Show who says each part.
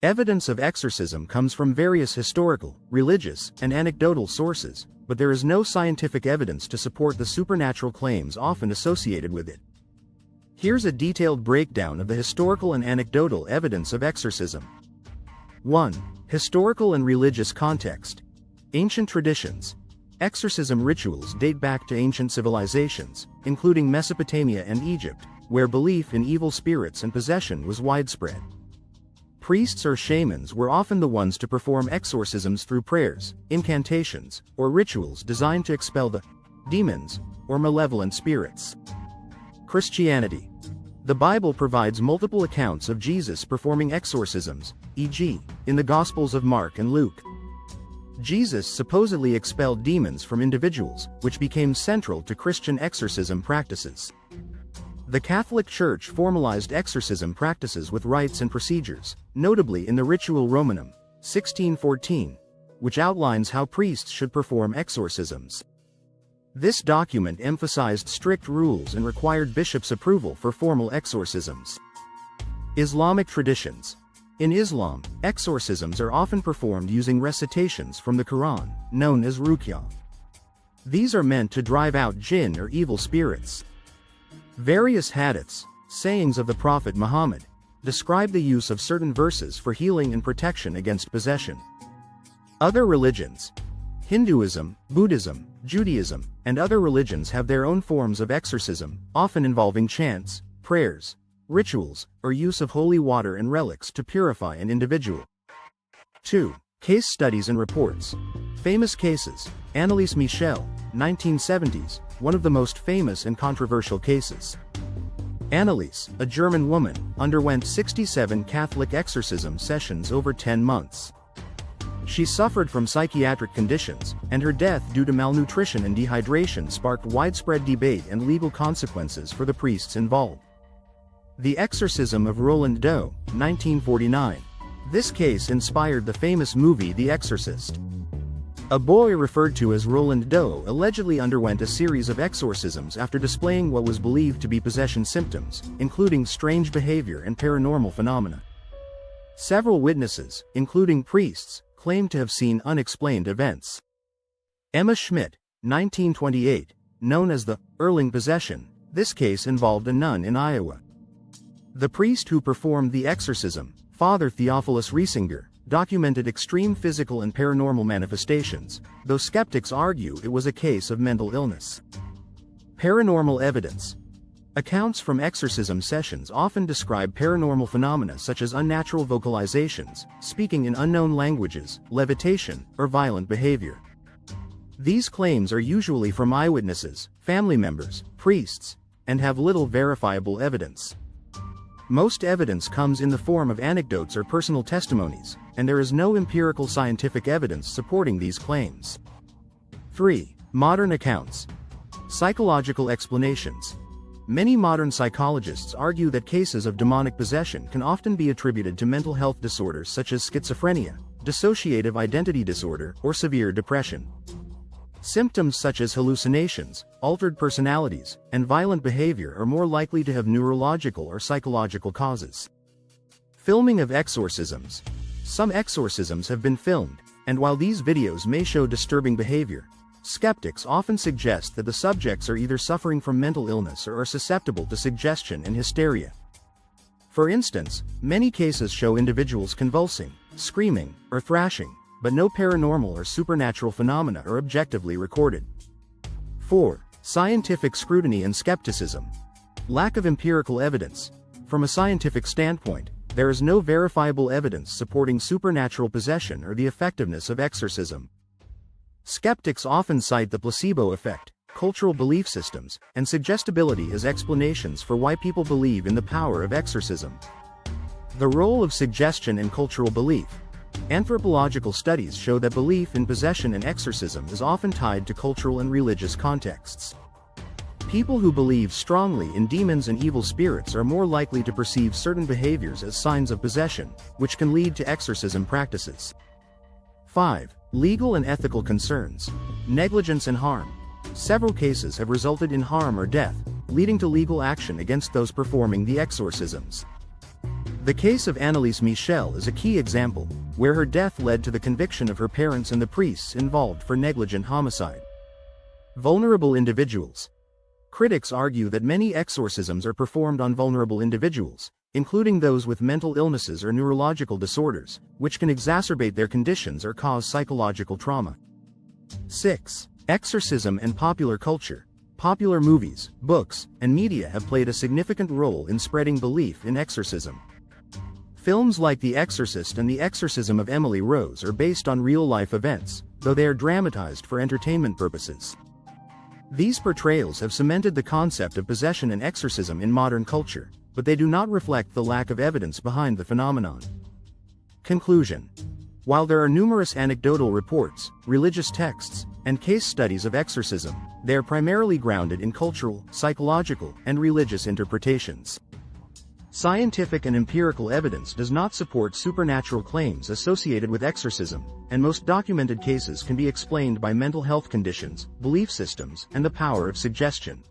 Speaker 1: Evidence of exorcism comes from various historical, religious, and anecdotal sources, but there is no scientific evidence to support the supernatural claims often associated with it. Here's a detailed breakdown of the historical and anecdotal evidence of exorcism. 1. Historical and religious context. Ancient traditions. Exorcism rituals date back to ancient civilizations, including Mesopotamia and Egypt, where belief in evil spirits and possession was widespread. Priests or shamans were often the ones to perform exorcisms through prayers, incantations, or rituals designed to expel the demons or malevolent spirits. Christianity. The Bible provides multiple accounts of Jesus performing exorcisms, e.g., in the Gospels of Mark and Luke. Jesus supposedly expelled demons from individuals, which became central to Christian exorcism practices. The Catholic Church formalized exorcism practices with rites and procedures, notably in the Ritual Romanum, 1614, which outlines how priests should perform exorcisms. This document emphasized strict rules and required bishops' approval for formal exorcisms. Islamic traditions. In Islam, exorcisms are often performed using recitations from the Quran, known as ruqyah. These are meant to drive out jinn or evil spirits. Various hadiths, sayings of the Prophet Muhammad, describe the use of certain verses for healing and protection against possession. Other religions. Hinduism, Buddhism, Judaism, and other religions have their own forms of exorcism, often involving chants, prayers, rituals, or use of holy water and relics to purify an individual. 2. Case studies and reports. Famous cases. Anneliese Michel, 1970s, one of the most famous and controversial cases. Anneliese, a German woman, underwent 67 Catholic exorcism sessions over 10 months. She suffered from psychiatric conditions, and her death due to malnutrition and dehydration sparked widespread debate and legal consequences for the priests involved. The Exorcism of Roland Doe, 1949. This case inspired the famous movie The Exorcist. A boy referred to as Roland Doe allegedly underwent a series of exorcisms after displaying what was believed to be possession symptoms, including strange behavior and paranormal phenomena. Several witnesses, including priests, claimed to have seen unexplained events. Emma Schmidt, 1928, known as the Erling possession. This case involved a nun in Iowa. The priest who performed the exorcism, Father Theophilus Riesinger, documented extreme physical and paranormal manifestations, though skeptics argue it was a case of mental illness. Paranormal evidence. Accounts from exorcism sessions often describe paranormal phenomena such as unnatural vocalizations, speaking in unknown languages, levitation, or violent behavior. These claims are usually from eyewitnesses, family members, priests, and have little verifiable evidence. Most evidence comes in the form of anecdotes or personal testimonies, and there is no empirical scientific evidence supporting these claims. 3. Modern accounts. Psychological explanations. Many modern psychologists argue that cases of demonic possession can often be attributed to mental health disorders such as schizophrenia, dissociative identity disorder, or severe depression. Symptoms such as hallucinations, altered personalities, and violent behavior are more likely to have neurological or psychological causes. Filming of exorcisms. Some exorcisms have been filmed, and while these videos may show disturbing behavior, skeptics often suggest that the subjects are either suffering from mental illness or are susceptible to suggestion and hysteria. For instance, many cases show individuals convulsing, screaming, or thrashing, but no paranormal or supernatural phenomena are objectively recorded. 4. Scientific scrutiny and skepticism. Lack of empirical evidence. From a scientific standpoint, there is no verifiable evidence supporting supernatural possession or the effectiveness of exorcism. Skeptics often cite the placebo effect, cultural belief systems, and suggestibility as explanations for why people believe in the power of exorcism. The role of suggestion in cultural belief. Anthropological studies show that belief in possession and exorcism is often tied to cultural and religious contexts. People who believe strongly in demons and evil spirits are more likely to perceive certain behaviors as signs of possession, which can lead to exorcism practices. 5. Legal and ethical concerns. Negligence and harm. Several cases have resulted in harm or death, leading to legal action against those performing the exorcisms. The case of Anneliese Michel is a key example, where her death led to the conviction of her parents and the priests involved for negligent homicide. Vulnerable individuals. Critics argue that many exorcisms are performed on vulnerable individuals, including those with mental illnesses or neurological disorders, which can exacerbate their conditions or cause psychological trauma. 6. Exorcism and popular culture. Popular movies, books, and media have played a significant role in spreading belief in exorcism. Films like The Exorcist and The Exorcism of Emily Rose are based on real-life events, though they are dramatized for entertainment purposes. These portrayals have cemented the concept of possession and exorcism in modern culture, but they do not reflect the lack of evidence behind the phenomenon. Conclusion. While there are numerous anecdotal reports, religious texts, and case studies of exorcism, they are primarily grounded in cultural, psychological, and religious interpretations. Scientific and empirical evidence does not support supernatural claims associated with exorcism, and most documented cases can be explained by mental health conditions, belief systems, and the power of suggestion.